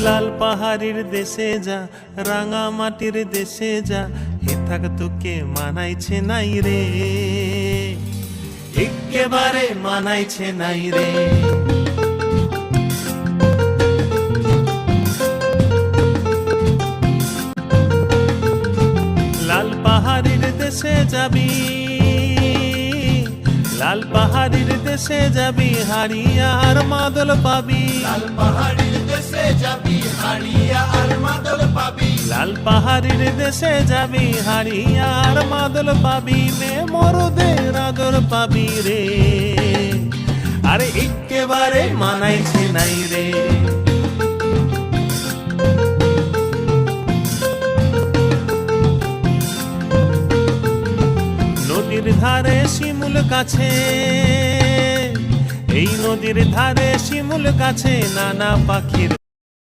লাল পাহাড়ের দেশে যা, রাঙা মাটির দেশে যা, হে থাক তোকে মানাইছে নাই রে, একেবারে মানাইছে নাই রে। লাল পাহাড়ের দেশে যাবি, লাল পাহাড়ের দেশে যাবি, হারিয়া আর মাদল পাবি। লাল পাহাড়ের দেশে যাবি, হারিয়া আর মাদল পাবি। লাল পাহাড়ের দেশে যাবি, হারিয়া আর মাদল পাবি, মে মরদের আদর পাবি রে, আরে একেবারে মানাইছে নাই রে। নদীর ধারে শিমুল গাছে, এই নদীর ধারে শিমুল গাছে নানা পাখির